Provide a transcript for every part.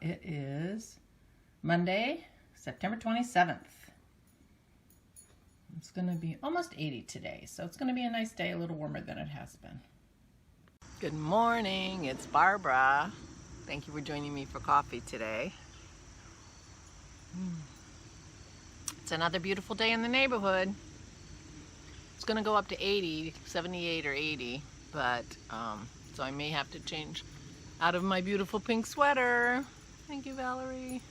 It is Monday, September 27th. It's going to be almost 80 today, so it's going to be a nice day, a little warmer than it has been. Good morning, it's Barbara. Thank you for joining me for coffee today. It's another beautiful day in the neighborhood. It's going to go up to 80, 78 or 80, but so I may have to change out of my beautiful pink sweater. Thank you, Valerie.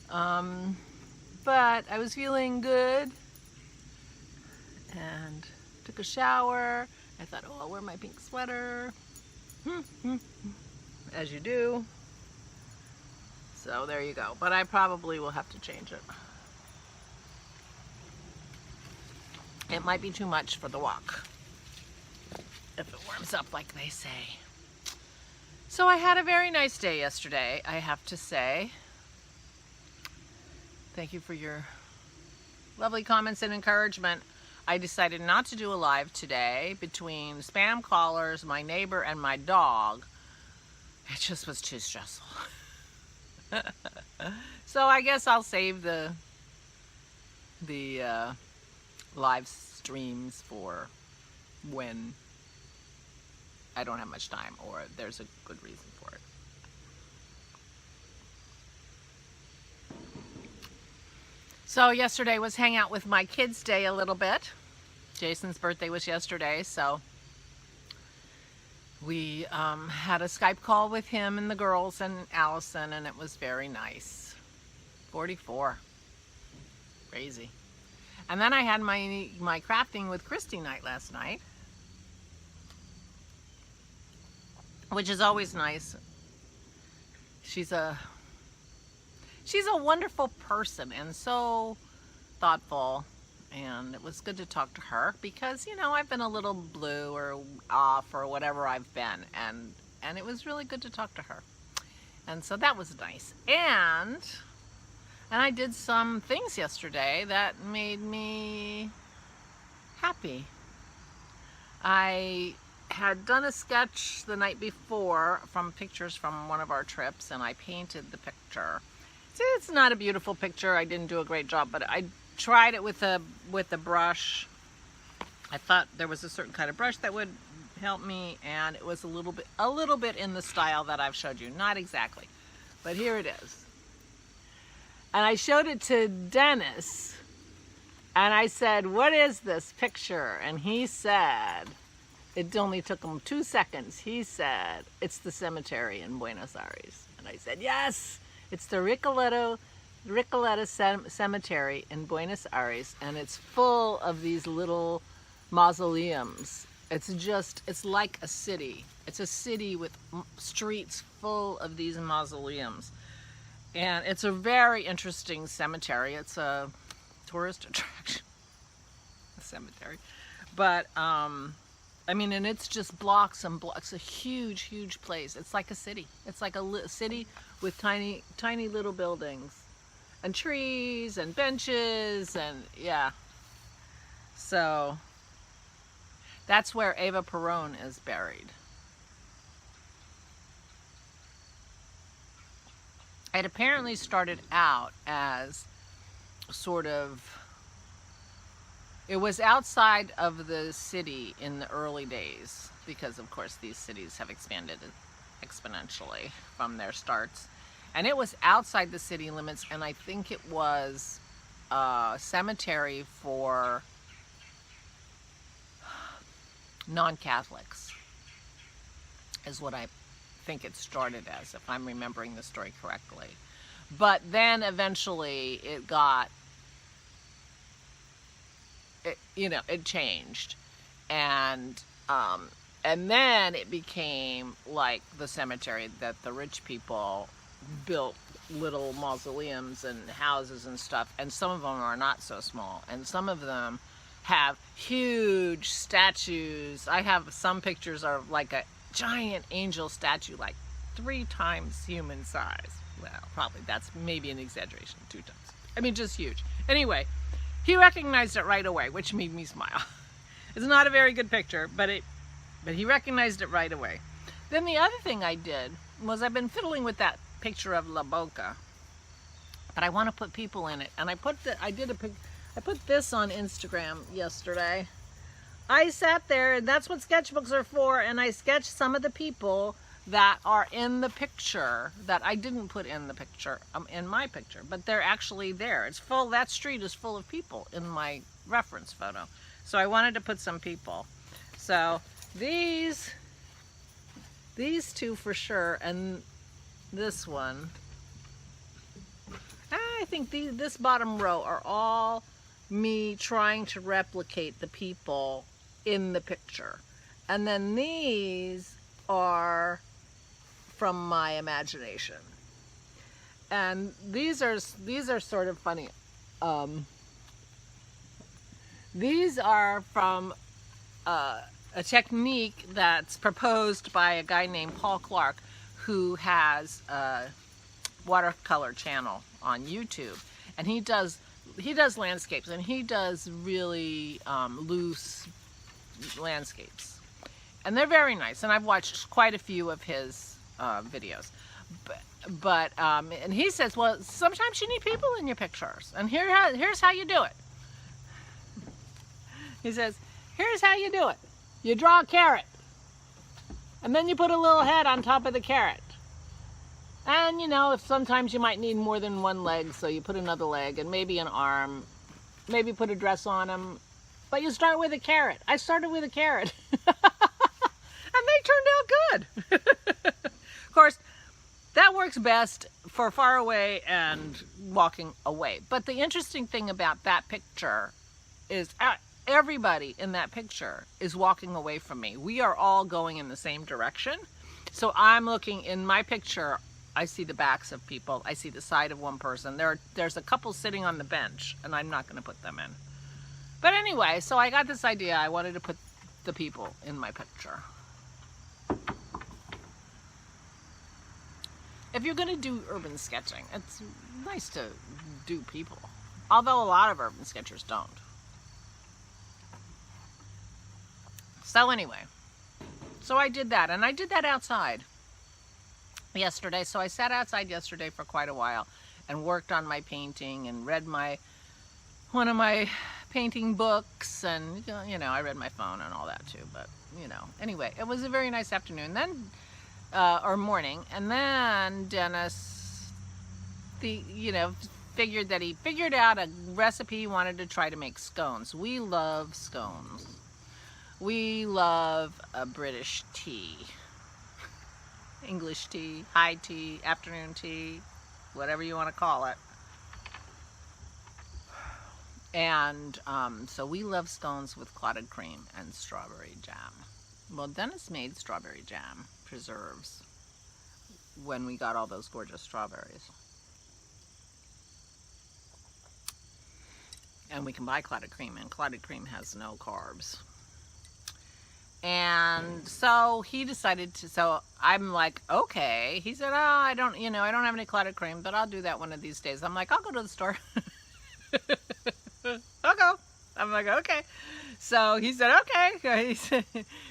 But I was feeling good and took a shower. I thought, oh, I'll wear my pink sweater. As you do. So there you go. But I probably will have to change it. It might be too much for the walk if it warms up like they say. So I had a very nice day yesterday, I have to say. Thank you for your lovely comments and encouragement. I decided not to do a live today between spam callers, my neighbor, and my dog. It just was too stressful. So I guess I'll save the live streams for when I don't have much time or there's a good reason for it. So yesterday was hang out with my kids' day a little bit. Jason's birthday was yesterday, so we had a Skype call with him and the girls and Allison, and it was very nice. 44. Crazy. And then I had my crafting with Christy night last night, which is always nice. She's a wonderful person and so thoughtful, and it was good to talk to her because, you know, I've been a little blue or off or whatever I've been, and it was really good to talk to her. And so that was nice. And I did some things yesterday that made me happy. I had done a sketch the night before from pictures from one of our trips, and I painted the picture. See, it's not a beautiful picture. I didn't do a great job, but I tried it with a brush. I thought there was a certain kind of brush that would help me, and it was a little bit in the style that I've showed you. Not exactly, but here it is. And I showed it to Dennis, and I said, "What is this picture?" And he said, it only took him 2 seconds. He said, "It's the cemetery in Buenos Aires." And I said, "Yes, it's the Recoleta Cemetery in Buenos Aires, and it's full of these little mausoleums. It's like a city. It's a city with streets full of these mausoleums. And it's a very interesting cemetery. It's a tourist attraction, a cemetery. But, I mean, and it's just blocks and blocks, a huge, huge place. It's like a city. It's like a city with tiny, tiny little buildings and trees and benches and, yeah. So that's where Eva Perón is buried. It apparently started out as sort of, it was outside of the city in the early days because, of course, these cities have expanded exponentially from their starts. And it was outside the city limits, and I think it was a cemetery for non-Catholics, is what I think it started as, if I'm remembering the story correctly. But then eventually it got, it changed, and then it became like the cemetery that the rich people built little mausoleums and houses and stuff, and some of them are not so small, and some of them have huge statues. I have some pictures of like a giant angel statue, like 3 times human size. Well, probably that's maybe an exaggeration, 2 times. I mean, just huge. Anyway, he recognized it right away, which made me smile. It's not a very good picture, but he recognized it right away. Then the other thing I did was I've been fiddling with that picture of La Boca, but I want to put people in it. And I put this on Instagram yesterday. I sat there, and that's what sketchbooks are for, and I sketched some of the people that are in the picture that I didn't put in the picture, in my picture, but they're actually there. It's full, that street is full of people in my reference photo. So I wanted to put some people. So these two for sure, and this one. I think this bottom row are all me trying to replicate the people in the picture. And then these are from my imagination. And these are sort of funny. These are from a technique that's proposed by a guy named Paul Clark, who has a watercolor channel on YouTube, and he does landscapes, and he does really loose landscapes, and they're very nice, and I've watched quite a few of his videos, but and he says, well, sometimes you need people in your pictures, and here's how you do it. He says, here's how you do it. You draw a carrot, and then you put a little head on top of the carrot. And you know, if sometimes you might need more than one leg, so you put another leg and maybe an arm, maybe put a dress on them. But you start with a carrot. I started with a carrot. And they turned out good. Of course, that works best for far away and walking away. But the interesting thing about that picture is everybody in that picture is walking away from me. We are all going in the same direction. So I'm looking in my picture. I see the backs of people. I see the side of one person. There's a couple sitting on the bench, and I'm not going to put them in. But anyway, so I got this idea. I wanted to put the people in my picture. If you're going to do urban sketching, it's nice to do people. Although a lot of urban sketchers don't. So anyway, so I did that, and I did that outside yesterday. So I sat outside yesterday for quite a while and worked on my painting and read one of my painting books, and you know, I read my phone and all that too. But you know, anyway, it was a very nice afternoon then, or morning. And then Dennis, figured out a recipe he wanted to try to make scones. We love scones. We love a British tea. English tea, high tea, afternoon tea, whatever you want to call it. And so we love scones with clotted cream and strawberry jam. Well, Dennis made strawberry jam preserves when we got all those gorgeous strawberries. And we can buy clotted cream, and clotted cream has no carbs. And so he decided to, so I'm like, okay. He said, oh, I don't have any clotted cream, but I'll do that one of these days. I'm like, I'll go to the store. I'll go. I'm like, okay. So he said, okay.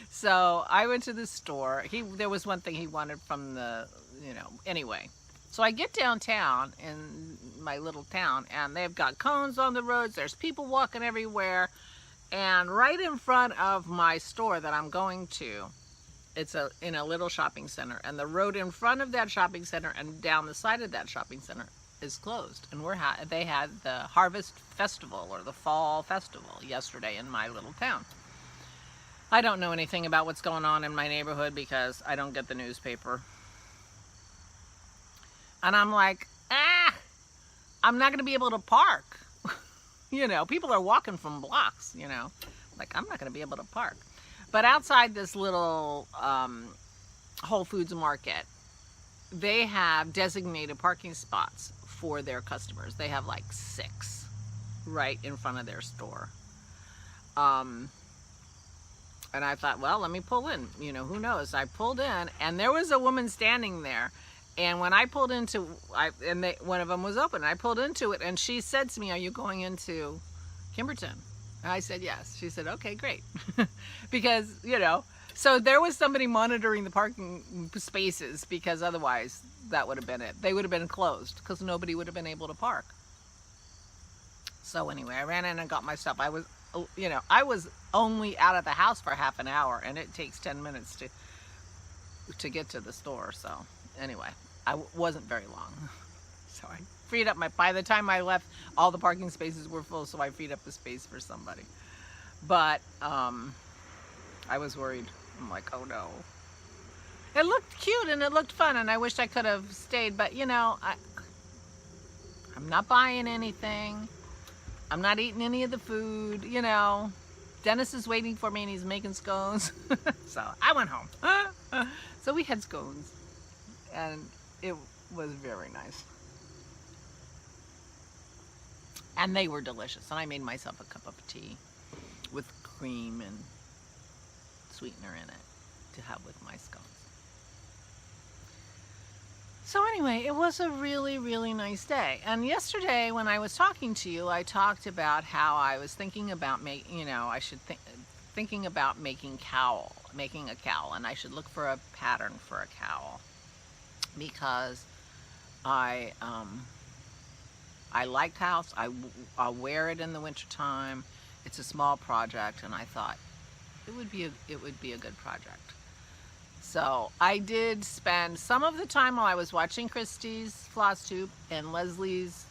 So I went to the store. There was one thing he wanted from the, anyway. So I get downtown in my little town, and they've got cones on the roads. There's people walking everywhere. And right in front of my store that I'm going to, it's in a little shopping center, and the road in front of that shopping center and down the side of that shopping center is closed. And they had the Harvest Festival, or the Fall Festival, yesterday in my little town. I don't know anything about what's going on in my neighborhood because I don't get the newspaper. And I'm like, I'm not going to be able to park. People are walking from blocks, like I'm not going to be able to park. But outside this little Whole Foods market, they have designated parking spots for their customers. They have like 6 right in front of their store. And I thought, well, let me pull in, who knows? I pulled in, and there was a woman standing there. And when I pulled into, one of them was open. I pulled into it, and she said to me, "Are you going into Kimberton?" And I said, "Yes." She said, "Okay, great," because So there was somebody monitoring the parking spaces, because otherwise that would have been it. They would have been closed because nobody would have been able to park. So anyway, I ran in and got my stuff. I was, you know, I was only out of the house for half an hour, and it takes 10 minutes to get to the store. So anyway, I wasn't very long. So I freed up by the time I left, all the parking spaces were full, so I freed up the space for somebody. But I was worried. I'm like, oh no. It looked cute and it looked fun, and I wish I could have stayed, but you know, I'm not buying anything. I'm not eating any of the food, you know. Dennis is waiting for me and he's making scones. So I went home. So we had scones, and it was very nice. And they were delicious. And I made myself a cup of tea with cream and sweetener in it to have with my scones. So anyway, it was a really, really nice day. And yesterday when I was talking to you, I talked about how I was thinking about thinking about making a cowl, and I should look for a pattern for a cowl, because I like cowls. I'll wear it in the wintertime. It's a small project, and I thought it would be a good project. So I did spend some of the time while I was watching Christy's Floss Tube and Leslie's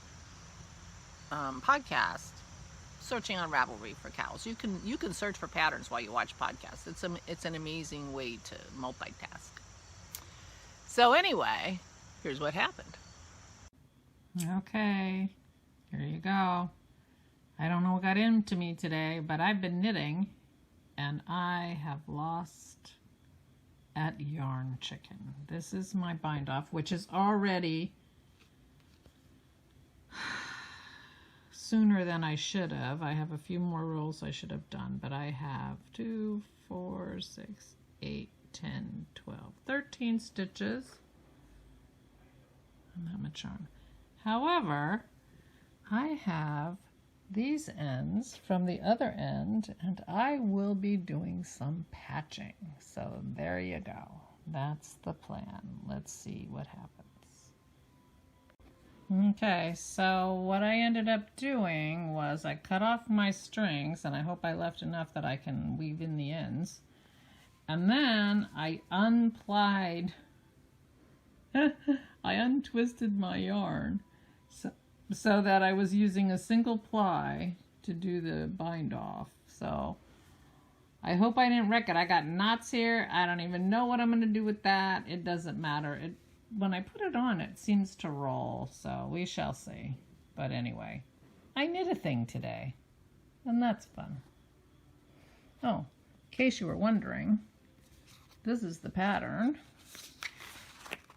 podcast searching on Ravelry for cowls. You can search for patterns while you watch podcasts. It's an amazing way to multitask. So anyway, here's what happened. Okay, here you go. I don't know what got into me today, but I've been knitting, and I have lost at Yarn Chicken. This is my bind off, which is already sooner than I should have. I have a few more rolls I should have done, but I have 2, 4, 6, 8, 10, 12, 13 stitches. And that much yarn. However, I have these ends from the other end, and I will be doing some patching. So there you go. That's the plan. Let's see what happens. Okay, so what I ended up doing was I cut off my strings, and I hope I left enough that I can weave in the ends. And then I unplied, I untwisted my yarn so that I was using a single ply to do the bind off. So I hope I didn't wreck it. I got knots here. I don't even know what I'm going to do with that. It doesn't matter. When I put it on, it seems to roll. So we shall see. But anyway, I knit a thing today, and that's fun. Oh, in case you were wondering, this is the pattern,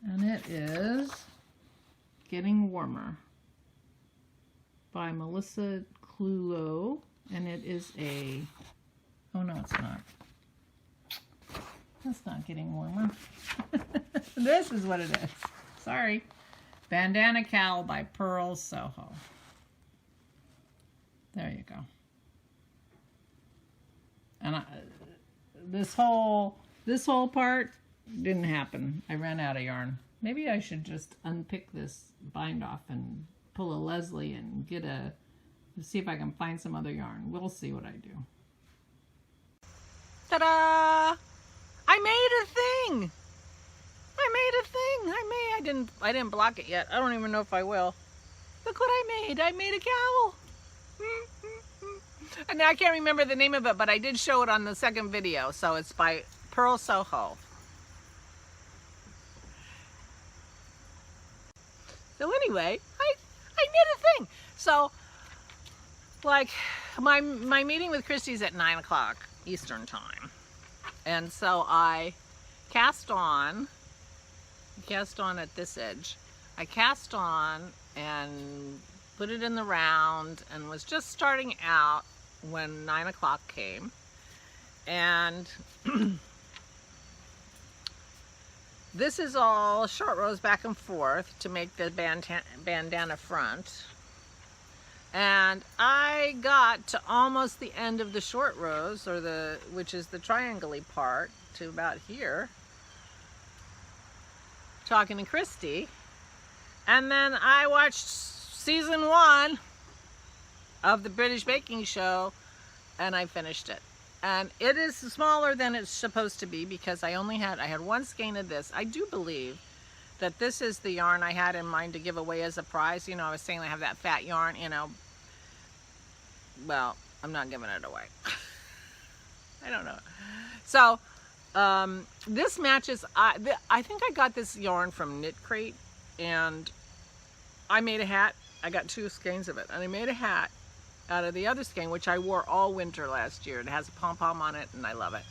and it is Getting Warmer by Melissa Clulo, and it is a, oh no, it's not. It's not Getting Warmer. This is what it is. Sorry. Bandana Cowl by Pearl Soho. There you go. And this whole part didn't happen. I ran out of yarn. Maybe I should just unpick this bind off and pull a Leslie and see if I can find some other yarn. We'll see what I do. Ta-da! I made a thing! I didn't block it yet. I don't even know if I will. Look what I made. I made a cowl. And I can't remember the name of it, but I did show it on the second video. So it's by Pearl Soho. So anyway, I knit a thing. So, like, my meeting with Christy's at 9 o'clock Eastern time. And so I cast on at this edge. I cast on and put it in the round and was just starting out when 9 o'clock came. And this is all short rows back and forth to make the bandana front. And I got to almost the end of the short rows, which is the triangle-y part, to about here, talking to Christy. And then I watched season 1 of the British Baking Show, and I finished it. And it is smaller than it's supposed to be because I had one skein of this. I do believe that this is the yarn I had in mind to give away as a prize. You know, I was saying I have that fat yarn, you know. Well, I'm not giving it away. I don't know. So, this matches, I think I got this yarn from Knit Crate, and I made a hat. I got 2 skeins of it, and I made a hat out of the other skein, which I wore all winter last year. It has a pom-pom on it, and I love it.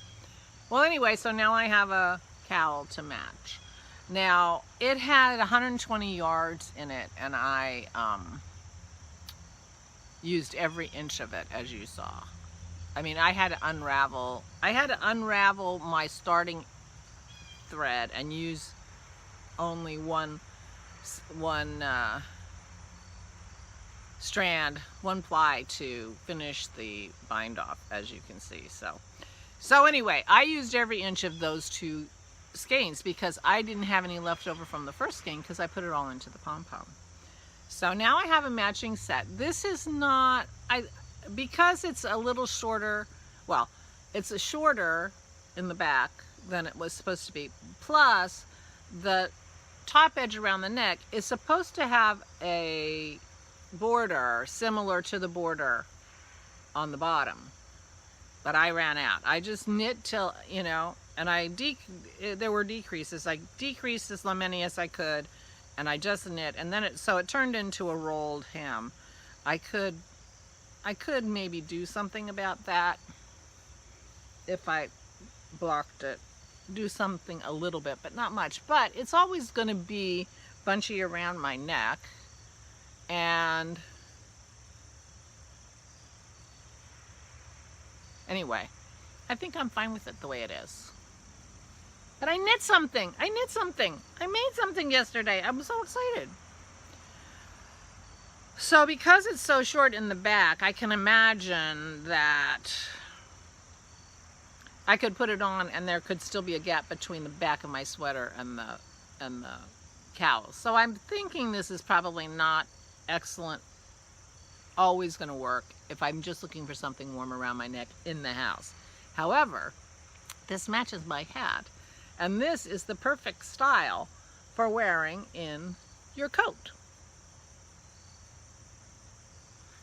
Well, anyway, so now I have a cowl to match. Now, it had 120 yards in it, and I used every inch of it, as you saw. I mean, I had to unravel my starting thread and use only one strand, one ply to finish the bind off, as you can see. So anyway, I used every inch of those 2 skeins because I didn't have any left over from the first skein because I put it all into the pom-pom. So now I have a matching set. This is not, because it's a little shorter, well, it's a shorter in the back than it was supposed to be. Plus, the top edge around the neck is supposed to have a border similar to the border on the bottom. But I ran out. I just knit till, you know, and there were decreases. I decreased as many as I could, and I just knit, and then so it turned into a rolled hem. I could maybe do something about that if I blocked it. Do something a little bit, but not much. But it's always going to be bunchy around my neck, and anyway, I think I'm fine with it the way it is. But I knit something. I made something yesterday. I'm so excited. So because it's so short in the back, I can imagine that I could put it on and there could still be a gap between the back of my sweater and the cowl. So I'm thinking this is probably not excellent, always going to work if I'm just looking for something warm around my neck in the house. However, this matches my hat, and this is the perfect style for wearing in your coat.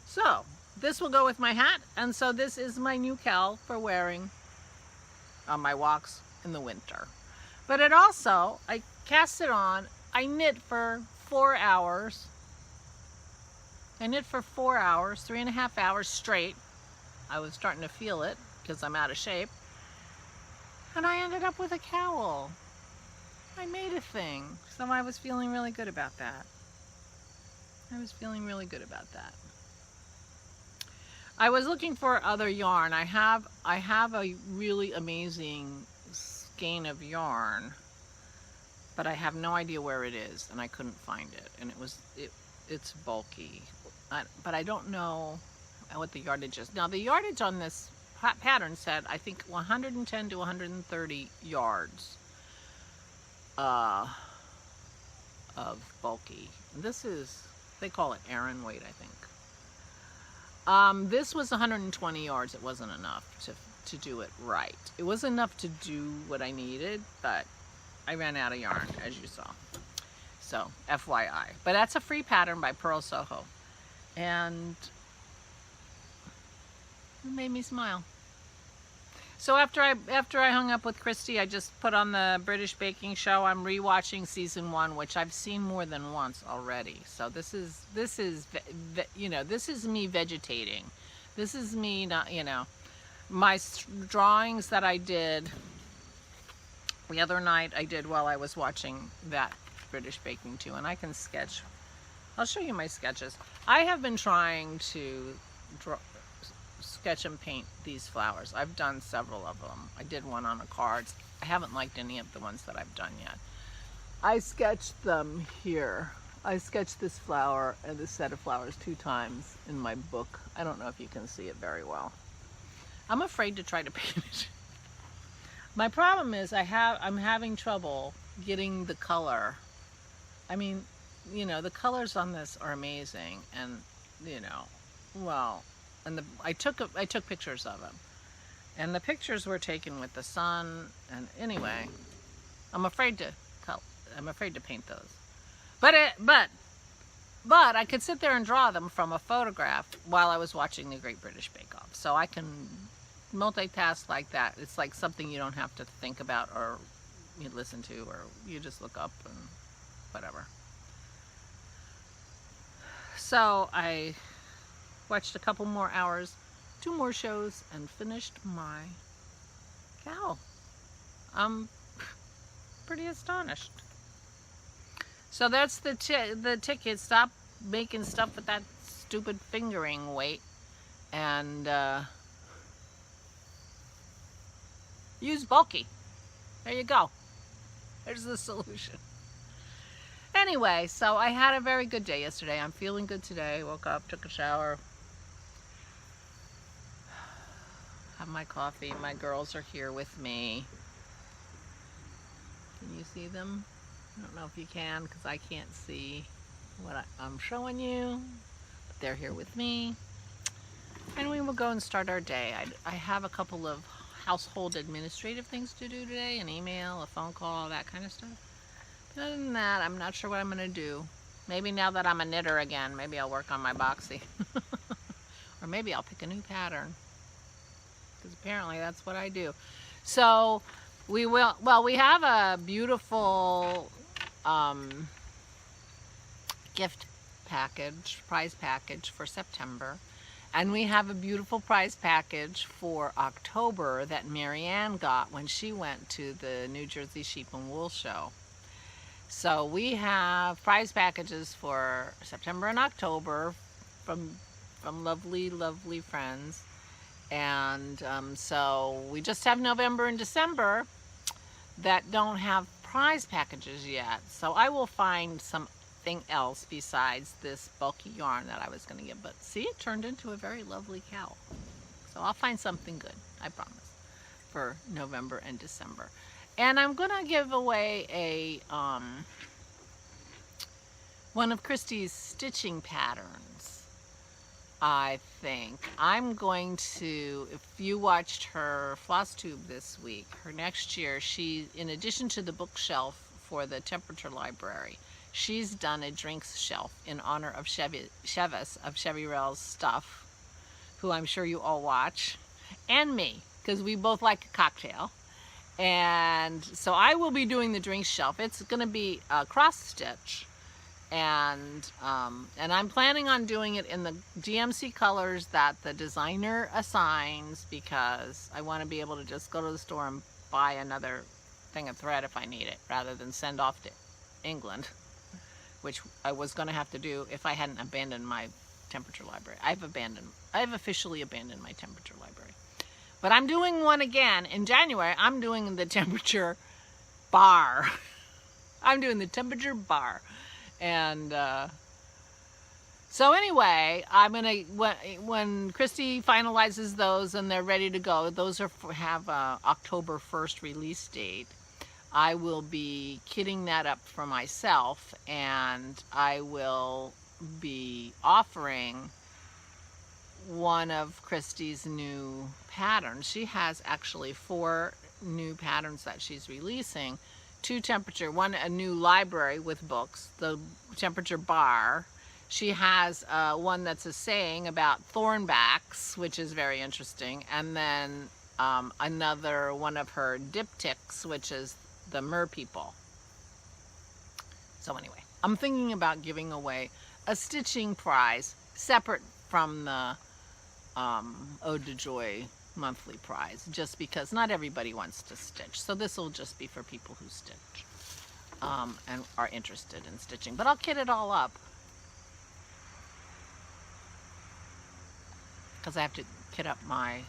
So this will go with my hat, and so this is my new cowl for wearing on my walks in the winter. But it also, I cast it on, I knit for 4 hours. I knit for 4 hours, 3.5 hours straight. I was starting to feel it because I'm out of shape. And I ended up with a cowl. I made a thing. So I was feeling really good about that. I was looking for other yarn. I have a really amazing skein of yarn, but I have no idea where it is, and I couldn't find it. And it's bulky, but I don't know what the yardage is. Now the yardage on this pattern said, I think 110 to 130 yards of bulky. This is, they call it Aran weight, I think. This was 120 yards. It wasn't enough to do it right. It was enough to do what I needed, but I ran out of yarn, as you saw. So, FYI. But that's a free pattern by Pearl Soho. And it made me smile. So after I hung up with Christy, I just put on the British Baking Show. I'm rewatching season 1, which I've seen more than once already. So this is you know, this is me vegetating. This is me not, you know, my drawings that I did the other night. I did while I was watching that British Baking too, and I can sketch. I'll show you my sketches. I have been trying to sketch and paint these flowers. I've done several of them. I did one on a card. I haven't liked any of the ones that I've done yet. I sketched them here. I sketched this flower and this set of flowers 2 times in my book. I don't know if you can see it very well. I'm afraid to try to paint it. My problem is I'm having trouble getting the color. I mean, you know, the colors on this are amazing, and you know, well, and I took pictures of them, and the pictures were taken with the sun. And anyway, I'm afraid to paint those. But I could sit there and draw them from a photograph while I was watching the Great British Bake Off. So I can multitask like that. It's like something you don't have to think about or you listen to, or you just look up and whatever. So I watched a couple more hours, 2 more shows, and finished my cowl. I'm pretty astonished. So that's the ticket. Stop making stuff with that stupid fingering weight, and use bulky. There you go. There's the solution. Anyway, so I had a very good day yesterday. I'm feeling good today. Woke up, took a shower, have my coffee. My girls are here with me. Can you see them? I don't know if you can, because I can't see what I'm showing you. But they're here with me. And we will go and start our day. I have a couple of household administrative things to do today. An email, a phone call, that kind of stuff. But other than that, I'm not sure what I'm going to do. Maybe now that I'm a knitter again, maybe I'll work on my boxy. Or maybe I'll pick a new pattern. Because apparently that's what I do. So we will, well, we have a beautiful gift package, prize package for September. And we have a beautiful prize package for October that Marianne got when she went to the New Jersey Sheep and Wool Show. So we have prize packages for September and October from lovely, lovely friends. And so we just have November and December that don't have prize packages yet. So I will find something else besides this bulky yarn that I was going to get. But see, it turned into a very lovely cowl. So I'll find something good, I promise, for November and December. And I'm going to give away a one of Christy's stitching patterns. I think I'm going to, if you watched her floss tube this week, her next year, she, in addition to the bookshelf for the temperature library, she's done a drinks shelf in honor of Chevis of Chevy Rail's Stuff, who I'm sure you all watch, and me, because we both like a cocktail. And so I will be doing the drinks shelf. It's going to be a cross stitch. And I'm planning on doing it in the DMC colors that the designer assigns, because I want to be able to just go to the store and buy another thing of thread if I need it, rather than send off to England, which I was going to have to do if I hadn't abandoned my temperature library. I've officially abandoned my temperature library. But I'm doing one again in January. I'm doing the temperature bar. I'm doing the temperature bar. And so anyway, I'm gonna, when Christy finalizes those and they're ready to go, those have October 1st release date. I will be kitting that up for myself, and I will be offering one of Christy's new patterns. She has actually 4 new patterns that she's releasing. 2 temperature, one a new library with books, the temperature bar. She has one that's a saying about thornbacks, which is very interesting, and then another one of her diptychs, which is the mer people. So anyway, I'm thinking about giving away a stitching prize separate from the Ode to Joy monthly prize, just because not everybody wants to stitch. So this will just be for people who stitch and are interested in stitching. But I'll kit it all up, because I have to kit up my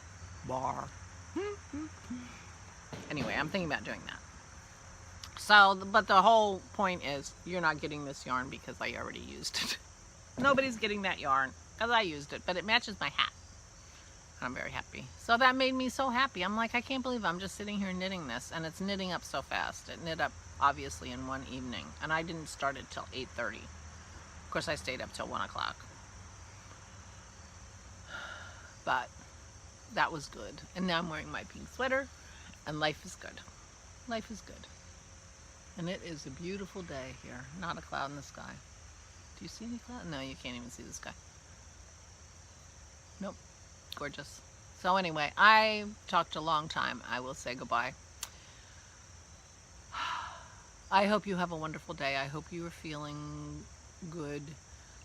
bar. Anyway, I'm thinking about doing that. So, but the whole point is, you're not getting this yarn because I already used it. Nobody's getting that yarn because I used it, but it matches my hat. I'm very happy. So that made me so happy. I'm like, I can't believe I'm just sitting here knitting this, and it's knitting up so fast. It knit up obviously in one evening, and I didn't start it till 8:30. Of course, I stayed up till 1 o'clock. But that was good. And now I'm wearing my pink sweater, and life is good. Life is good. And it is a beautiful day here. Not a cloud in the sky. Do you see any cloud? No, you can't even see the sky. Nope. Gorgeous. So anyway, I talked a long time. I will say goodbye. I hope you have a wonderful day. I hope you are feeling good.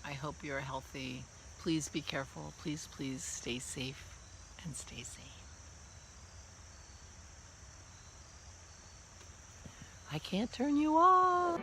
I hope you're healthy. Please be careful. Please, please stay safe and stay sane. I can't turn you off.